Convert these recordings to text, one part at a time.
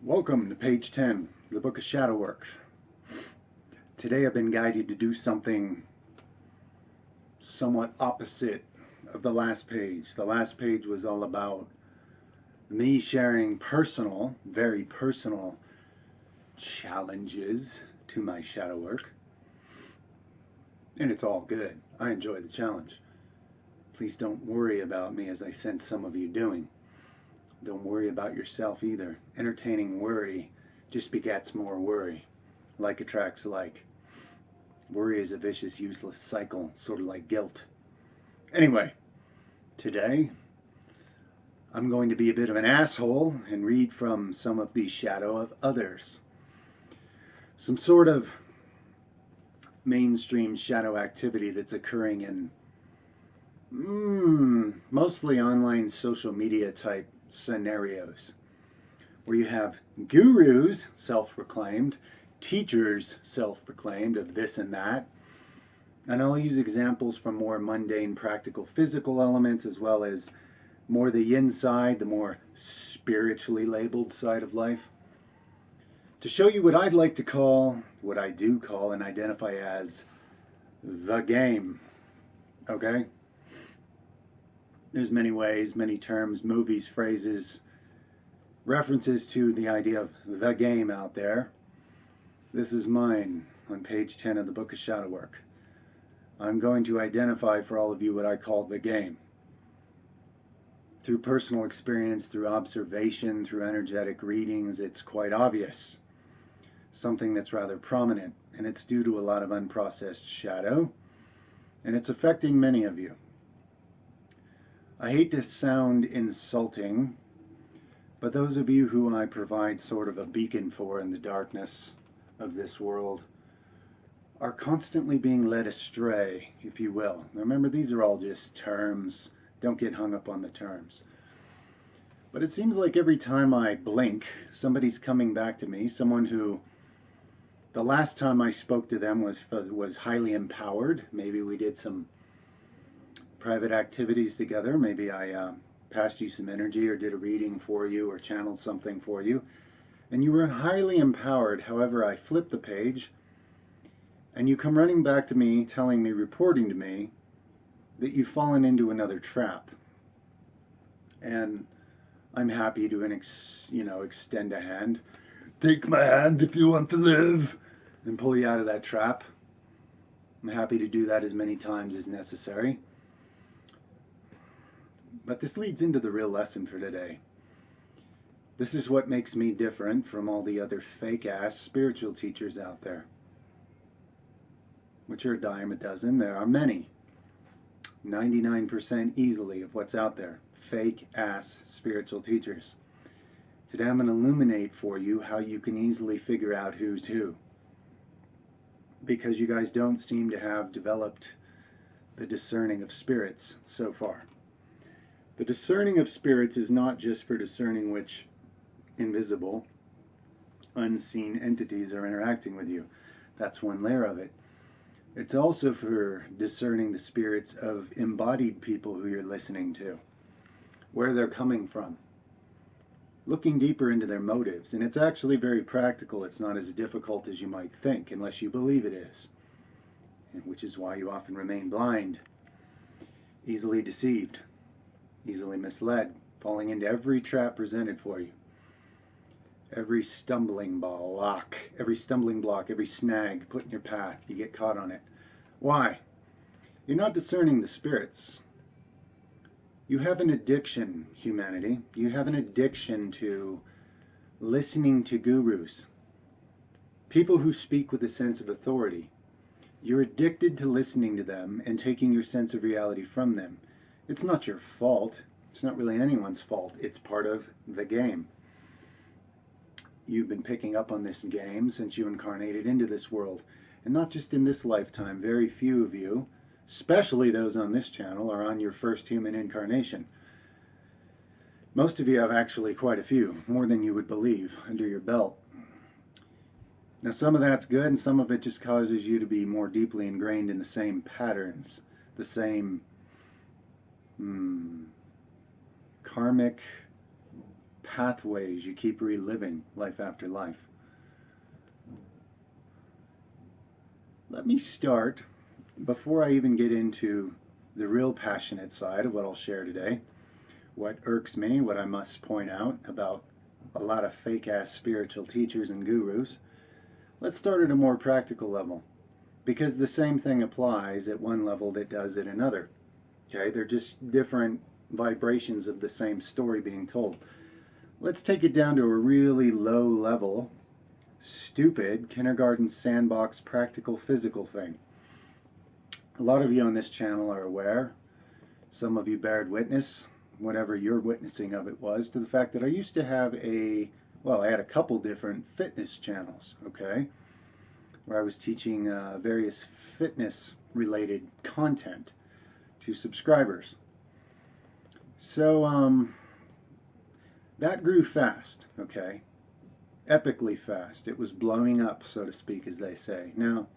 Welcome to page 10, the Book of Shadow Work. Today I've been guided to do something somewhat opposite of the last page. The last page was all about me sharing personal, very personal challenges to my shadow work. And it's all good. I enjoy the challenge. Please don't worry about me as I sense some of you doing. Don't worry about yourself either. Entertaining worry just begets more worry. Like attracts like. Worry is a vicious, useless cycle, sort of like guilt. Anyway, today I'm going to be a bit of an asshole and read from some of the shadow of others. Some sort of mainstream shadow activity that's occurring in mostly online social media type scenarios, where you have gurus, self-proclaimed, teachers, self-proclaimed, of this and that. And I'll use examples from more mundane, practical, physical elements, as well as more the yin side, the more spiritually labeled side of life, to show you what I'd like to call, what I do call and identify as the game. Okay? There's many ways, many terms, movies, phrases, references to the idea of the game out there. This is mine on page 10 of the Book of Shadow Work. I'm going to identify for all of you what I call the game. Through personal experience, through observation, through energetic readings, it's quite obvious. Something that's rather prominent, and it's due to a lot of unprocessed shadow, and it's affecting many of you. I hate to sound insulting, but those of you who I provide sort of a beacon for in the darkness of this world are constantly being led astray, if you will. Now remember, these are all just terms. Don't get hung up on the terms. But it seems like every time I blink, somebody's coming back to me, someone who the last time I spoke to them was highly empowered. Maybe we did some private activities together. Maybe I passed you some energy or did a reading for you or channeled something for you, and you were highly empowered. However, I flip the page and you come running back to me, telling me, reporting to me that you've fallen into another trap. And I'm happy to extend a hand. Take my hand if you want to live, and pull you out of that trap. I'm happy to do that as many times as necessary. But this leads into the real lesson for today. This is what makes me different from all the other fake-ass spiritual teachers out there, which are a dime a dozen. There are many. 99% easily of what's out there. Fake-ass spiritual teachers. Today I'm going to illuminate for you how you can easily figure out who's who, because you guys don't seem to have developed the discerning of spirits so far. The discerning of spirits is not just for discerning which invisible, unseen entities are interacting with you. That's one layer of it. It's also for discerning the spirits of embodied people who you're listening to, where they're coming from, looking deeper into their motives. And it's actually very practical. It's not as difficult as you might think, unless you believe it is, which is why you often remain blind, easily deceived, easily misled, falling into every trap presented for you. Every stumbling block, every snag put in your path, you get caught on it. Why? You're not discerning the spirits. You have an addiction, humanity. You have an addiction to listening to gurus, people who speak with a sense of authority. You're addicted to listening to them and taking your sense of reality from them. It's not your fault. It's not really anyone's fault. It's part of the game. You've been picking up on this game since you incarnated into this world. And not just in this lifetime. Very few of you, especially those on this channel, are on your first human incarnation. Most of you have actually quite a few, more than you would believe, under your belt. Now some of that's good, and some of it just causes you to be more deeply ingrained in the same patterns, the same karmic pathways you keep reliving life after life. Let me start, before I even get into the real passionate side of what I'll share today, what irks me, what I must point out about a lot of fake-ass spiritual teachers and gurus. Let's start at a more practical level, because the same thing applies at one level that does at another. Okay, they're just different vibrations of the same story being told. Let's take it down to a really low level, stupid kindergarten sandbox practical physical thing. A lot of you on this channel are aware, some of you bared witness, whatever your witnessing of it was, to the fact that I used to have I had a couple different fitness channels, okay, where I was teaching various fitness related content to subscribers. So that grew fast, okay, epically fast. It was blowing up, so to speak, as they say. Now,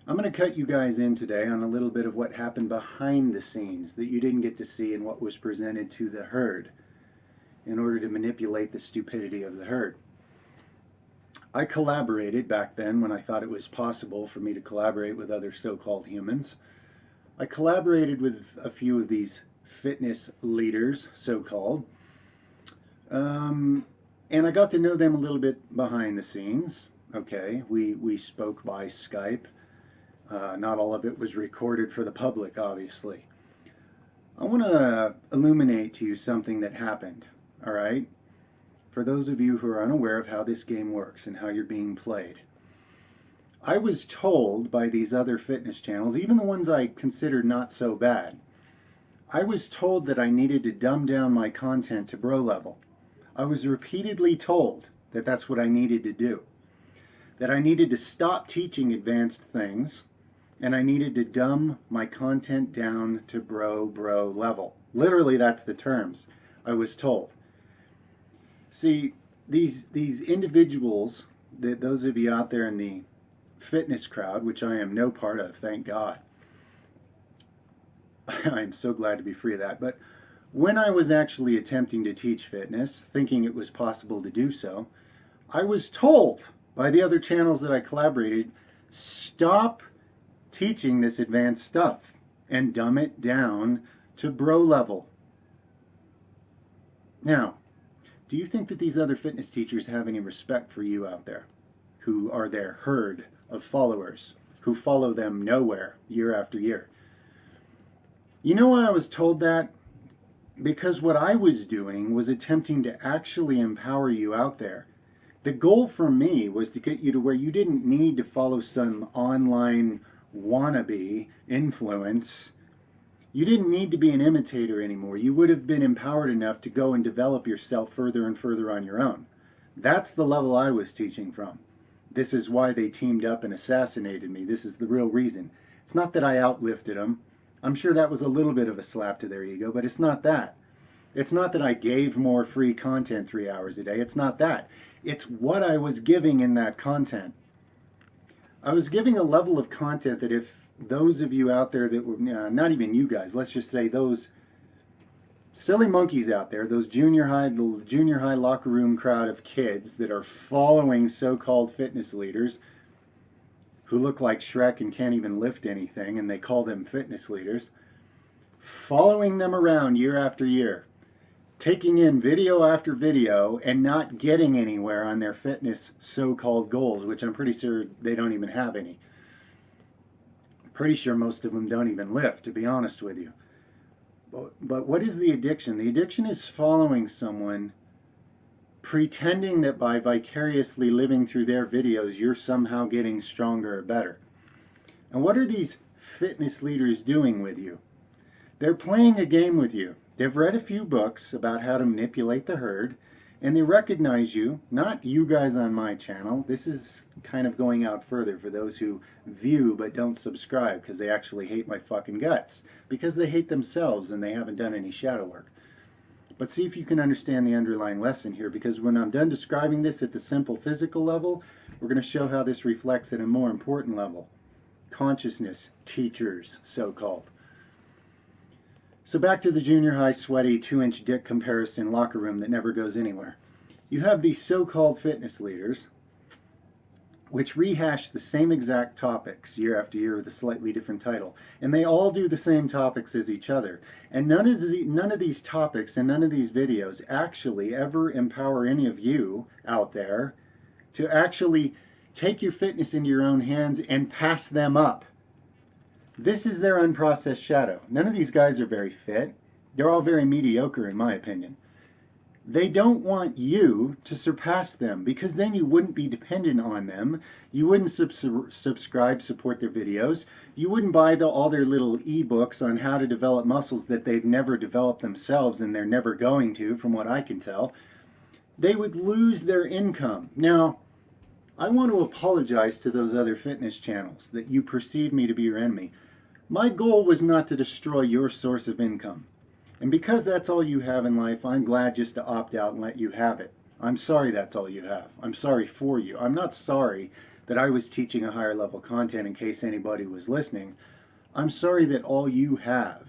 I'm going to cut you guys in today on a little bit of what happened behind the scenes that you didn't get to see in what was presented to the herd in order to manipulate the stupidity of the herd. I collaborated back then when I thought it was possible for me to collaborate with other so-called humans. I collaborated with a few of these fitness leaders, so-called, and I got to know them a little bit behind the scenes. Okay, we spoke by Skype. Not all of it was recorded for the public, obviously. I want to illuminate to you something that happened, all right? For those of you who are unaware of how this game works and how you're being played. I was told by these other fitness channels, even the ones I considered not so bad, I was told that I needed to dumb down my content to bro level. I was repeatedly told that that's what I needed to do. That I needed to stop teaching advanced things, and I needed to dumb my content down to bro level. Literally, that's the terms I was told. See, these individuals, those of you out there in the fitness crowd, which I am no part of, thank God. I'm so glad to be free of that. But when I was actually attempting to teach fitness, thinking it was possible to do so, I was told by the other channels that I collaborated, stop teaching this advanced stuff and dumb it down to bro level. Now, do you think that these other fitness teachers have any respect for you out there, who are their herd of followers, who follow them nowhere year after year? You know why I was told that? Because what I was doing was attempting to actually empower you out there. The goal for me was to get you to where you didn't need to follow some online wannabe influence. You didn't need to be an imitator anymore. You would have been empowered enough to go and develop yourself further and further on your own. That's the level I was teaching from. This is why they teamed up and assassinated me. This is the real reason. It's not that I outlifted them. I'm sure that was a little bit of a slap to their ego, but it's not that. It's not that I gave more free content 3 hours a day. It's not that. It's what I was giving in that content. I was giving a level of content that if those of you out there that were, not even you guys, let's just say those silly monkeys out there, those the junior high locker room crowd of kids that are following so-called fitness leaders who look like Shrek and can't even lift anything, and they call them fitness leaders, following them around year after year, taking in video after video and not getting anywhere on their fitness so-called goals, which I'm pretty sure they don't even have any. Pretty sure most of them don't even lift, to be honest with you. But what is the addiction? The addiction is following someone, pretending that by vicariously living through their videos, you're somehow getting stronger or better. And what are these fitness leaders doing with you? They're playing a game with you. They've read a few books about how to manipulate the herd, and they recognize you, not you guys on my channel. This is kind of going out further for those who view but don't subscribe because they actually hate my fucking guts, because they hate themselves and they haven't done any shadow work. But see if you can understand the underlying lesson here, because when I'm done describing this at the simple physical level, we're going to show how this reflects at a more important level. Consciousness teachers, so-called. So back to the junior high sweaty 2-inch dick comparison locker room that never goes anywhere. You have these so-called fitness leaders which rehash the same exact topics year after year with a slightly different title. And they all do the same topics as each other. And none of these topics and none of these videos actually ever empower any of you out there to actually take your fitness into your own hands and pass them up. This is their unprocessed shadow. None of these guys are very fit. They're all very mediocre in my opinion. They don't want you to surpass them because then you wouldn't be dependent on them. You wouldn't subscribe, support their videos. You wouldn't buy all their little ebooks on how to develop muscles that they've never developed themselves and they're never going to, from what I can tell. They would lose their income. Now, I want to apologize to those other fitness channels that you perceive me to be your enemy. My goal was not to destroy your source of income. And because that's all you have in life, I'm glad just to opt out and let you have it. I'm sorry that's all you have. I'm sorry for you. I'm not sorry that I was teaching a higher level content in case anybody was listening. I'm sorry that all you have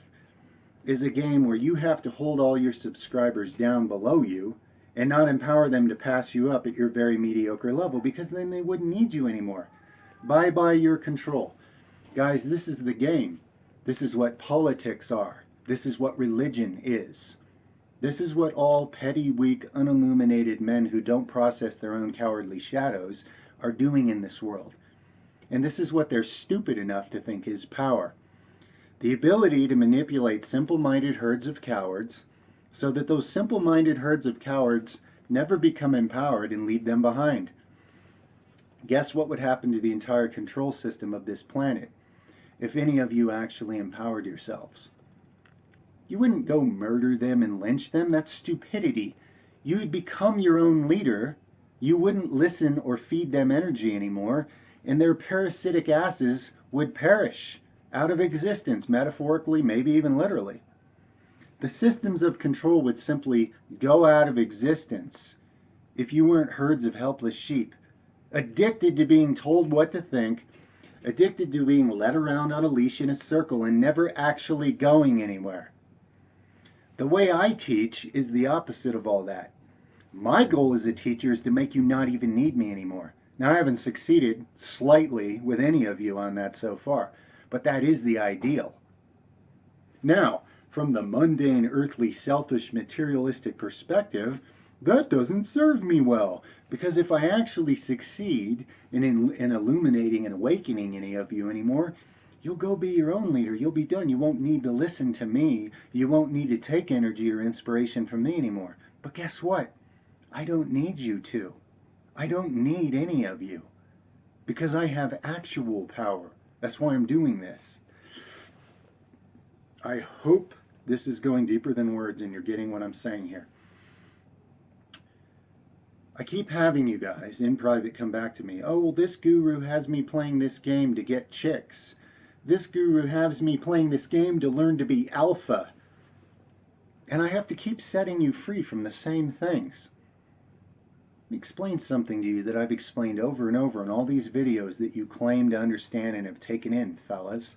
is a game where you have to hold all your subscribers down below you and not empower them to pass you up at your very mediocre level because then they wouldn't need you anymore. Bye-bye your control. Guys, this is the game. This is what politics are. This is what religion is. This is what all petty, weak, unilluminated men who don't process their own cowardly shadows are doing in this world. And this is what they're stupid enough to think is power. The ability to manipulate simple-minded herds of cowards so that those simple-minded herds of cowards never become empowered and leave them behind. Guess what would happen to the entire control system of this planet if any of you actually empowered yourselves? You wouldn't go murder them and lynch them. That's stupidity. You would become your own leader. You wouldn't listen or feed them energy anymore, and their parasitic asses would perish out of existence, metaphorically, maybe even literally. The systems of control would simply go out of existence if you weren't herds of helpless sheep, addicted to being told what to think, addicted to being led around on a leash in a circle and never actually going anywhere. The way I teach is the opposite of all that. My goal as a teacher is to make you not even need me anymore. Now, I haven't succeeded slightly with any of you on that so far, but that is the ideal. Now, from the mundane, earthly, selfish, materialistic perspective, that doesn't serve me well, because if I actually succeed in illuminating and awakening any of you anymore, you'll go be your own leader. You'll be done. You won't need to listen to me. You won't need to take energy or inspiration from me anymore. But guess what? I don't need you to. I don't need any of you because I have actual power. That's why I'm doing this. I hope this is going deeper than words and you're getting what I'm saying here. I keep having you guys in private come back to me. Oh, well, this guru has me playing this game to get chicks. This guru has me playing this game to learn to be alpha. And I have to keep setting you free from the same things. Let me explain something to you that I've explained over and over in all these videos that you claim to understand and have taken in, fellas.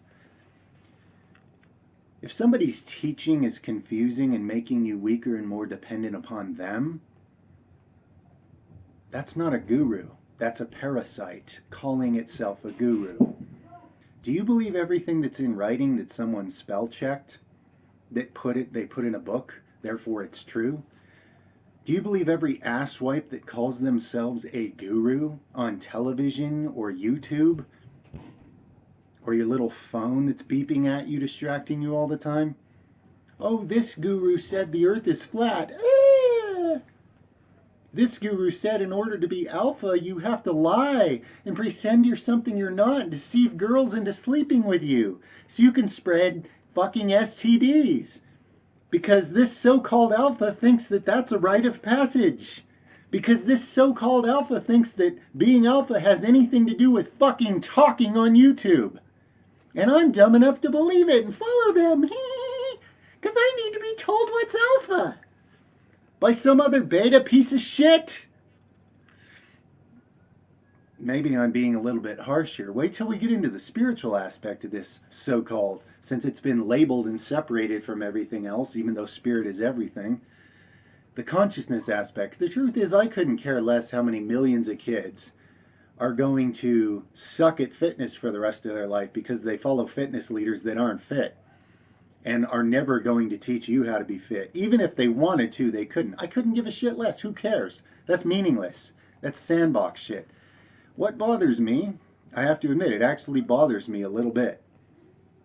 If somebody's teaching is confusing and making you weaker and more dependent upon them, that's not a guru. That's a parasite calling itself a guru. Do you believe everything that's in writing that someone spell checked, they put in a book, therefore it's true? Do you believe every asswipe that calls themselves a guru on television or YouTube? Or your little phone that's beeping at you, distracting you all the time? Oh, this guru said the earth is flat. This guru said in order to be alpha, you have to lie and pretend you're something you're not and deceive girls into sleeping with you so you can spread fucking STDs. Because this so-called alpha thinks that that's a rite of passage. Because this so-called alpha thinks that being alpha has anything to do with fucking talking on YouTube. And I'm dumb enough to believe it and follow them. Because I need to be told what's alpha. By some other beta piece of shit. maybe I'm being a little bit harsh here. Wait till we get into the spiritual aspect of this so-called, since it's been labeled and separated from everything else, even though spirit is everything. The consciousness aspect. The truth is, I couldn't care less how many millions of kids are going to suck at fitness for the rest of their life because they follow fitness leaders that aren't fit and are never going to teach you how to be fit. Even if they wanted to, they couldn't. I couldn't give a shit less. Who cares? That's meaningless. That's sandbox shit. What bothers me, I have to admit, it actually bothers me a little bit.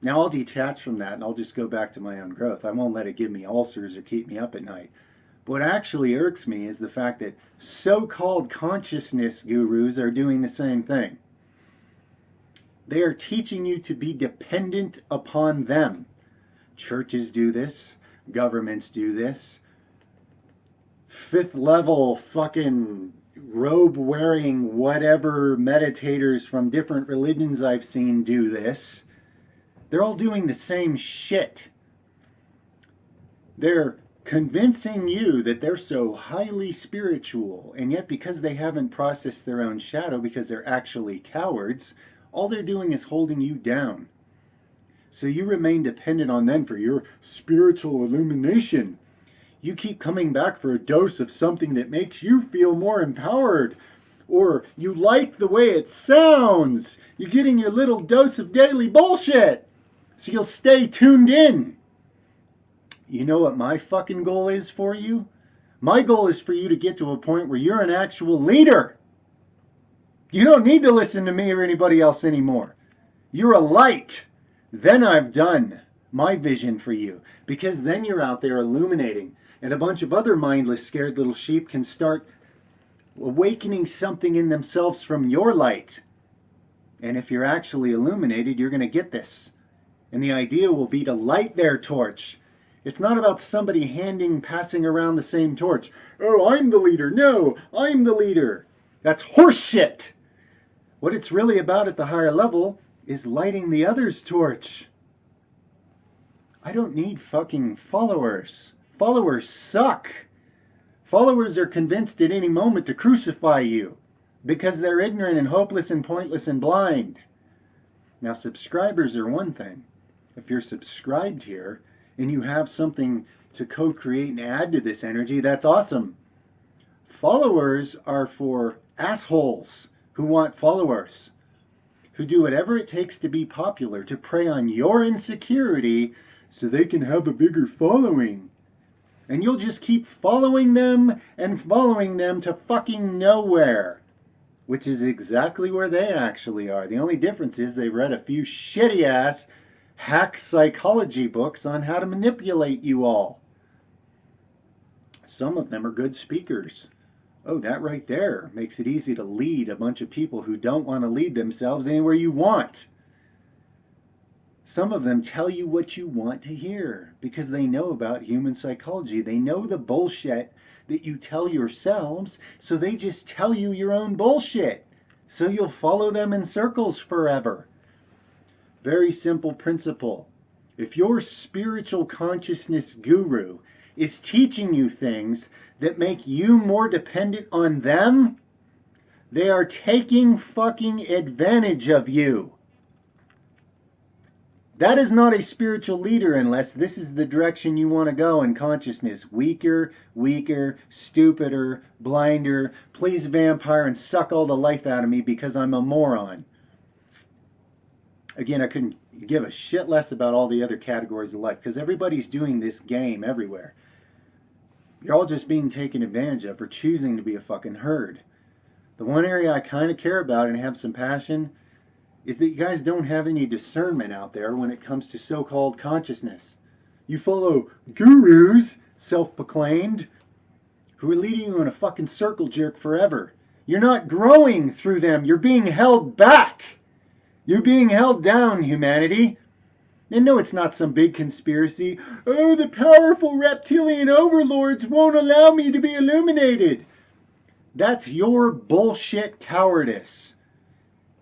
Now I'll detach from that and I'll just go back to my own growth. I won't let it give me ulcers or keep me up at night. What actually irks me is the fact that so-called consciousness gurus are doing the same thing. They are teaching you to be dependent upon them. Churches do this. Governments do this. Fifth level fucking robe-wearing whatever meditators from different religions I've seen do this. They're all doing the same shit. They're convincing you that they're so highly spiritual, and yet because they haven't processed their own shadow, because they're actually cowards, all they're doing is holding you down. So you remain dependent on them for your spiritual illumination. You keep coming back for a dose of something that makes you feel more empowered, or you like the way it sounds. You're getting your little dose of daily bullshit, so you'll stay tuned in. You know what my fucking goal is for you? My goal is for you to get to a point where you're an actual leader. You don't need to listen to me or anybody else anymore. You're a light. Then I've done my vision for you, because then you're out there illuminating, and a bunch of other mindless, scared little sheep can start awakening something in themselves from your light. And if you're actually illuminated, you're going to get this. And the idea will be to light their torch. It's not about somebody passing around the same torch. Oh, I'm the leader. No, I'm the leader. That's horseshit. What it's really about at the higher level is lighting the other's torch. I don't need fucking followers. Followers suck. Followers are convinced at any moment to crucify you because they're ignorant and hopeless and pointless and blind. Now, subscribers are one thing. If you're subscribed here, and you have something to co-create and add to this energy, that's awesome. Followers are for assholes who want followers, who do whatever it takes to be popular, to prey on your insecurity so they can have a bigger following. And you'll just keep following them and following them to fucking nowhere, which is exactly where they actually are. The only difference is they read a few shitty-ass hack psychology books on how to manipulate you all. Some of them are good speakers. Oh, that right there makes it easy to lead a bunch of people who don't want to lead themselves anywhere you want. Some of them tell you what you want to hear because they know about human psychology. They know the bullshit that you tell yourselves, so they just tell you your own bullshit. So you'll follow them in circles forever. Very simple principle. If your spiritual consciousness guru is teaching you things that make you more dependent on them, they are taking fucking advantage of you. That is not a spiritual leader unless this is the direction you want to go in consciousness. Weaker, stupider, blinder. Please, vampire, and suck all the life out of me because I'm a moron. Again, I couldn't give a shit less about all the other categories of life because everybody's doing this game everywhere. You're all just being taken advantage of for choosing to be a fucking herd. The one area I kind of care about and have some passion is that you guys don't have any discernment out there when it comes to so-called consciousness. You follow gurus, self-proclaimed, who are leading you in a fucking circle jerk forever. You're not growing through them. You're being held back. You're being held down, humanity. And no, it's not some big conspiracy. Oh, the powerful reptilian overlords won't allow me to be illuminated. That's your bullshit cowardice.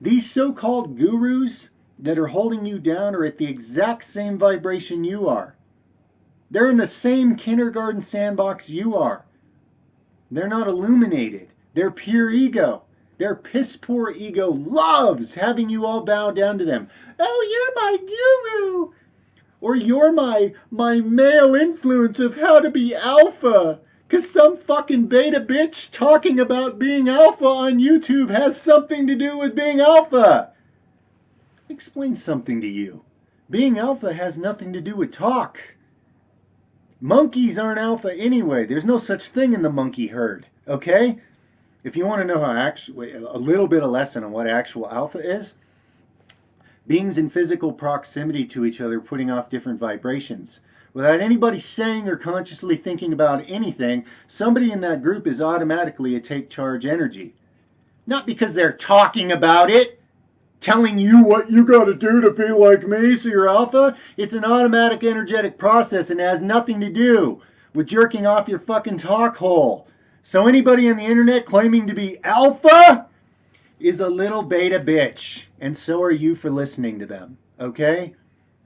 These so-called gurus that are holding you down are at the exact same vibration you are. They're in the same kindergarten sandbox you are. They're not illuminated. They're pure ego. Their piss poor ego loves having you all bow down to them. Oh, you're my guru. Or you're my male influence of how to be alpha. Because some fucking beta bitch talking about being alpha on YouTube has something to do with being alpha. Explain something to you. Being alpha has nothing to do with talk. Monkeys aren't alpha anyway. There's no such thing in the monkey herd, okay? If you want to know a little bit of lesson on what actual alpha is, beings in physical proximity to each other putting off different vibrations. Without anybody saying or consciously thinking about anything, somebody in that group is automatically a take charge energy. Not because they're talking about it, telling you what you got to do to be like me so you're alpha. It's an automatic energetic process and has nothing to do with jerking off your fucking talk hole. So anybody on the internet claiming to be alpha is a little beta bitch. And so are you for listening to them. Okay?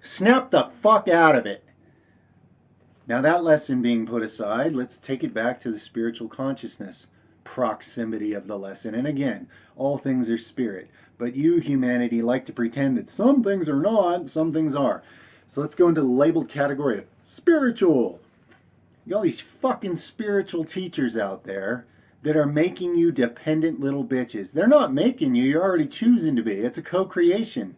Snap the fuck out of it. Now that lesson being put aside, let's take it back to the spiritual consciousness proximity of the lesson. And again, all things are spirit. But you, humanity, like to pretend that some things are not, some things are. So let's go into the labeled category of spiritual. You got all these fucking spiritual teachers out there that are making you dependent little bitches. They're not making you, you're already choosing to be. It's a co-creation.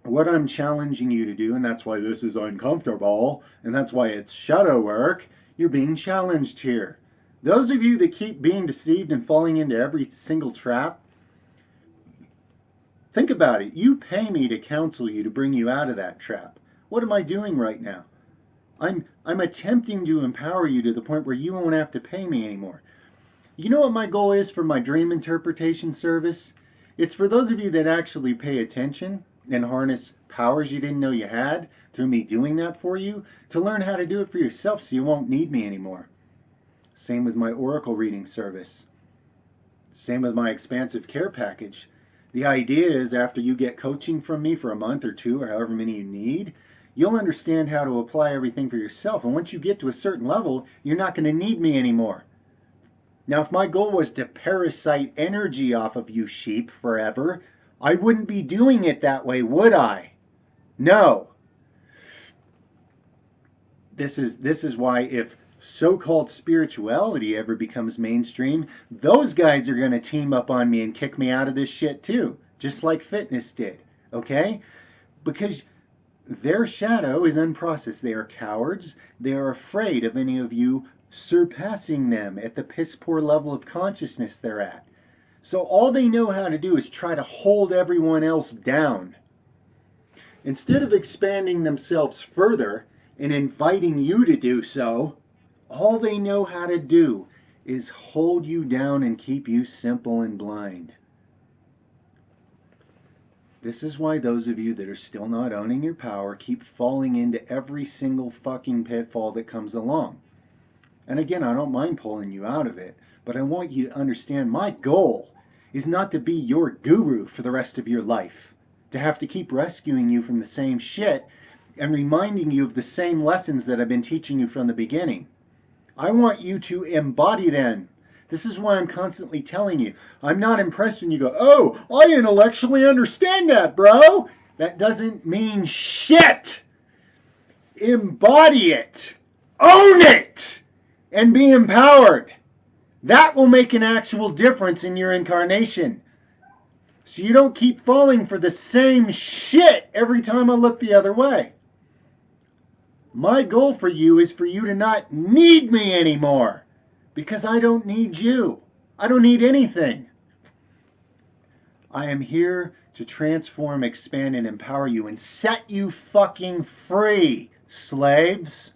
What I'm challenging you to do, and that's why this is uncomfortable, and that's why it's shadow work, you're being challenged here. Those of you that keep being deceived and falling into every single trap, think about it. You pay me to counsel you to bring you out of that trap. What am I doing right now? I'm attempting to empower you to the point where you won't have to pay me anymore. You know what my goal is for my dream interpretation service? It's for those of you that actually pay attention and harness powers you didn't know you had through me doing that for you, to learn how to do it for yourself so you won't need me anymore. Same with my oracle reading service. Same with my expansive care package. The idea is after you get coaching from me for a month or two or however many you need, you'll understand how to apply everything for yourself. And once you get to a certain level, you're not going to need me anymore. Now, if my goal was to parasite energy off of you sheep forever, I wouldn't be doing it that way, would I? No. This is why if so-called spirituality ever becomes mainstream, those guys are going to team up on me and kick me out of this shit too, just like fitness did, okay? Because their shadow is unprocessed. They are cowards. They are afraid of any of you surpassing them at the piss poor level of consciousness they're at. So all they know how to do is try to hold everyone else down. Instead of expanding themselves further and inviting you to do so, all they know how to do is hold you down and keep you simple and blind. This is why those of you that are still not owning your power keep falling into every single fucking pitfall that comes along. And again, I don't mind pulling you out of it, but I want you to understand my goal is not to be your guru for the rest of your life, to have to keep rescuing you from the same shit and reminding you of the same lessons that I've been teaching you from the beginning. I want you to embody them. This is why I'm constantly telling you. I'm not impressed when you go, oh, I intellectually understand that, bro. That doesn't mean shit. Embody it. Own it. And be empowered. That will make an actual difference in your incarnation. So you don't keep falling for the same shit every time I look the other way. My goal for you is for you to not need me anymore. Because I don't need you. I don't need anything. I am here to transform, expand, and empower you and set you fucking free, slaves.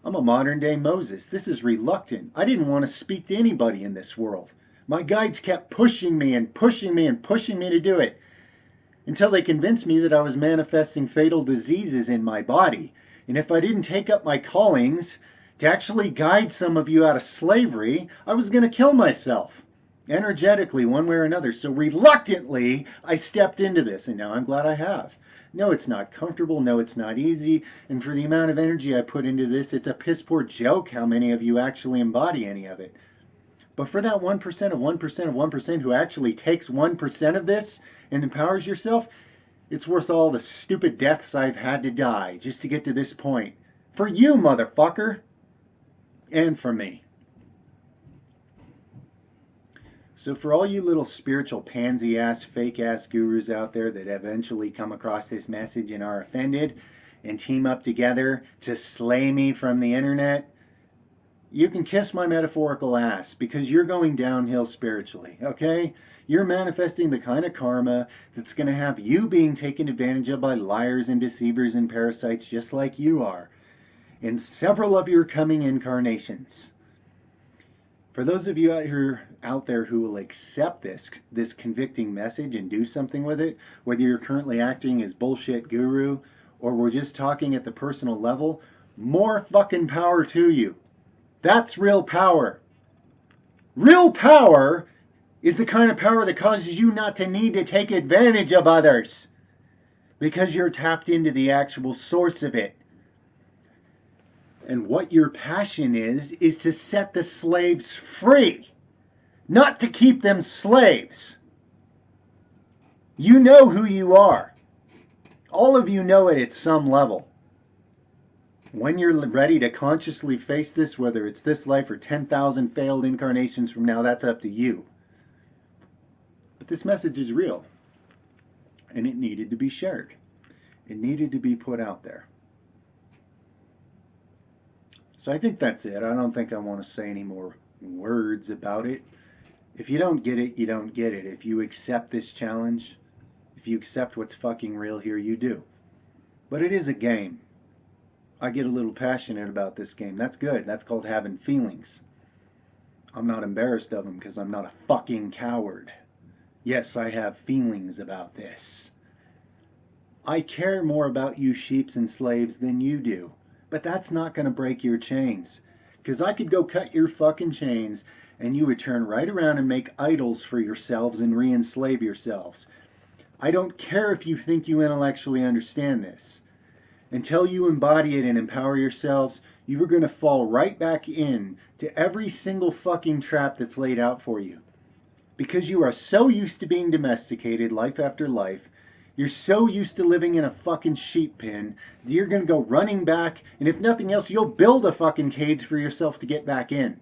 I'm a modern day Moses. This is reluctant. I didn't want to speak to anybody in this world. My guides kept pushing me and pushing me and pushing me to do it until they convinced me that I was manifesting fatal diseases in my body. And if I didn't take up my callings to actually guide some of you out of slavery, I was going to kill myself, energetically, one way or another. So reluctantly, I stepped into this, and now I'm glad I have. No, it's not comfortable. No, it's not easy. And for the amount of energy I put into this, it's a piss poor joke how many of you actually embody any of it. But for that 1% of 1% of 1% who actually takes 1% of this and empowers yourself, it's worth all the stupid deaths I've had to die just to get to this point. For you, motherfucker. And for me. So for all you little spiritual pansy-ass, fake-ass gurus out there that eventually come across this message and are offended and team up together to slay me from the internet, you can kiss my metaphorical ass because you're going downhill spiritually, okay? You're manifesting the kind of karma that's going to have you being taken advantage of by liars and deceivers and parasites just like you are in several of your coming incarnations. For those of you out there who will accept this convicting message and do something with it, whether you're currently acting as bullshit guru or we're just talking at the personal level, more fucking power to you. That's real power. Real power is the kind of power that causes you not to need to take advantage of others because you're tapped into the actual source of it. And what your passion is to set the slaves free, not to keep them slaves. You know who you are. All of you know it at some level. When you're ready to consciously face this, whether it's this life or 10,000 failed incarnations from now, that's up to you. But this message is real. And it needed to be shared. It needed to be put out there. So I think that's it. I don't think I want to say any more words about it. If you don't get it, you don't get it. If you accept this challenge, if you accept what's fucking real here, you do. But it is a game. I get a little passionate about this game. That's good. That's called having feelings. I'm not embarrassed of them because I'm not a fucking coward. Yes, I have feelings about this. I care more about you sheeps and slaves than you do. But that's not going to break your chains. Because I could go cut your fucking chains and you would turn right around and make idols for yourselves and re-enslave yourselves. I don't care if you think you intellectually understand this. Until you embody it and empower yourselves, you are going to fall right back in to every single fucking trap that's laid out for you. Because you are so used to being domesticated life after life, you're so used to living in a fucking sheep pen that you're going to go running back, and if nothing else, you'll build a fucking cage for yourself to get back in.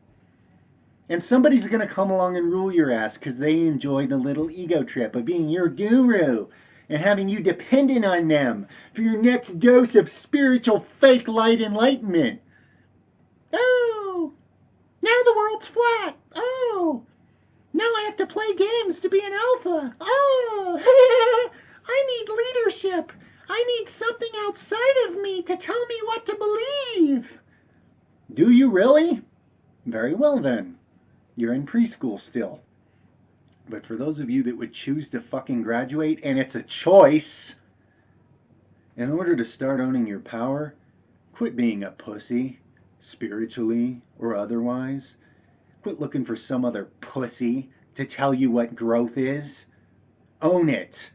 And somebody's going to come along and rule your ass because they enjoy the little ego trip of being your guru and having you dependent on them for your next dose of spiritual fake light enlightenment. Oh, now the world's flat. Oh, now I have to play games to be an alpha. Oh, I need leadership. I need something outside of me to tell me what to believe. Do you really? Very well then. You're in preschool still. But for those of you that would choose to fucking graduate, and it's a choice, in order to start owning your power, quit being a pussy, spiritually or otherwise. Quit looking for some other pussy to tell you what growth is. Own it.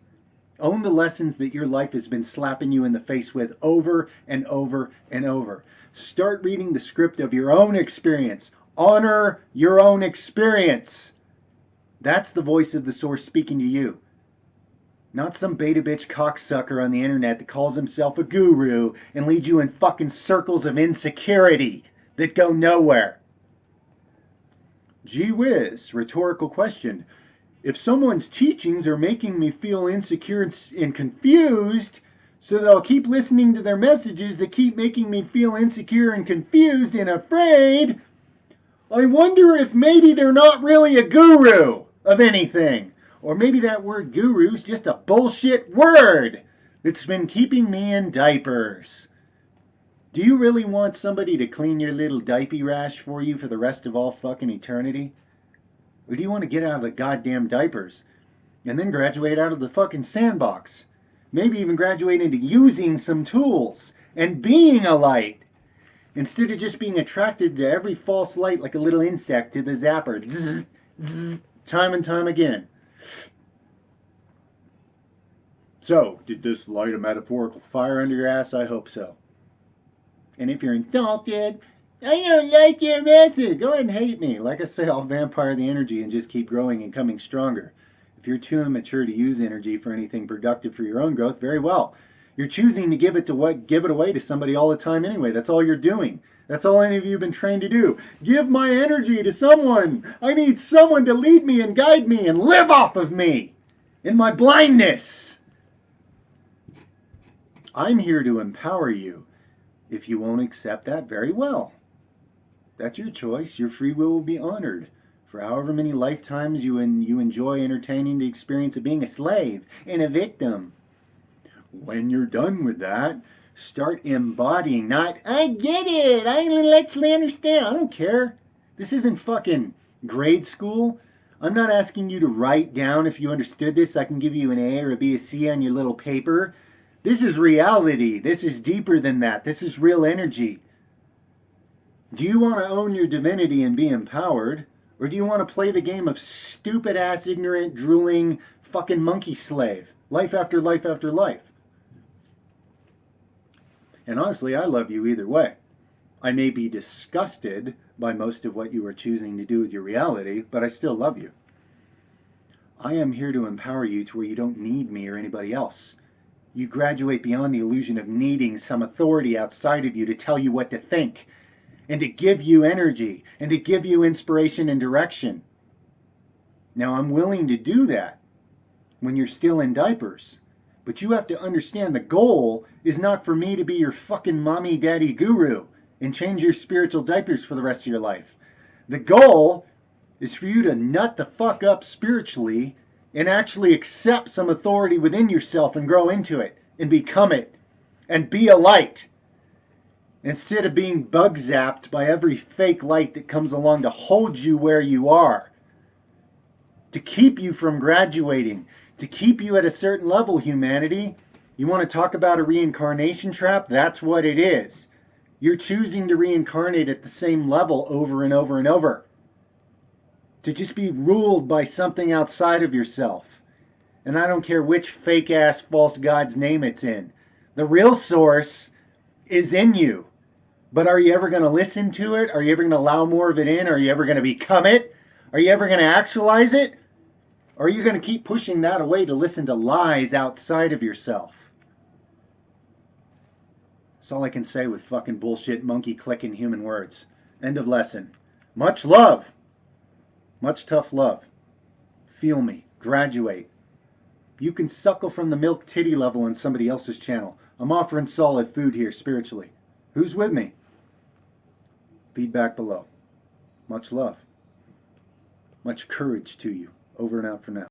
Own the lessons that your life has been slapping you in the face with over and over and over. Start reading the script of your own experience. Honor your own experience. That's the voice of the source speaking to you. Not some beta bitch cocksucker on the internet that calls himself a guru and leads you in fucking circles of insecurity that go nowhere. Gee whiz, rhetorical question. If someone's teachings are making me feel insecure and confused, so that I'll keep listening to their messages that keep making me feel insecure and confused and afraid, I wonder if maybe they're not really a guru of anything. Or maybe that word guru's just a bullshit word that's been keeping me in diapers. Do you really want somebody to clean your little diaper rash for you for the rest of all fucking eternity? Or do you want to get out of the goddamn diapers and then graduate out of the fucking sandbox? Maybe even graduate into using some tools and being a light instead of just being attracted to every false light like a little insect to the zapper. Zzz, zzz, time and time again. So, did this light a metaphorical fire under your ass? I hope so. And if you're insulted, I don't like your message. Go ahead and hate me. Like I say, I'll vampire the energy and just keep growing and coming stronger. If you're too immature to use energy for anything productive for your own growth, very well. You're choosing to give it away to somebody all the time anyway. That's all you're doing. That's all any of you have been trained to do. Give my energy to someone. I need someone to lead me and guide me and live off of me in my blindness. I'm here to empower you. If you won't accept that, very well. That's your choice. Your free will be honored. For however many lifetimes you enjoy entertaining the experience of being a slave and a victim. When you're done with that, start embodying, not, I get it, I actually understand. I don't care. This isn't fucking grade school. I'm not asking you to write down if you understood this. I can give you an A or a B, a C on your little paper. This is reality. This is deeper than that. This is real energy. Do you want to own your divinity and be empowered? Or do you want to play the game of stupid ass, ignorant, drooling, fucking monkey slave? Life after life after life. And honestly, I love you either way. I may be disgusted by most of what you are choosing to do with your reality, but I still love you. I am here to empower you to where you don't need me or anybody else. You graduate beyond the illusion of needing some authority outside of you to tell you what to think, and to give you energy, and to give you inspiration and direction. Now, I'm willing to do that when you're still in diapers. But you have to understand the goal is not for me to be your fucking mommy daddy guru and change your spiritual diapers for the rest of your life. The goal is for you to nut the fuck up spiritually and actually accept some authority within yourself and grow into it and become it and be a light. Instead of being bug zapped by every fake light that comes along to hold you where you are, to keep you from graduating, to keep you at a certain level, humanity. You want to talk about a reincarnation trap? That's what it is. You're choosing to reincarnate at the same level over and over and over. To just be ruled by something outside of yourself. And I don't care which fake ass false god's name it's in. The real source is in you. But are you ever going to listen to it? Are you ever going to allow more of it in? Are you ever going to become it? Are you ever going to actualize it? Or are you going to keep pushing that away to listen to lies outside of yourself? That's all I can say with fucking bullshit monkey clicking human words. End of lesson. Much love. Much tough love. Feel me. Graduate. You can suckle from the milk titty level on somebody else's channel. I'm offering solid food here spiritually. Who's with me? Feedback below. Much love. Much courage to you. Over and out for now.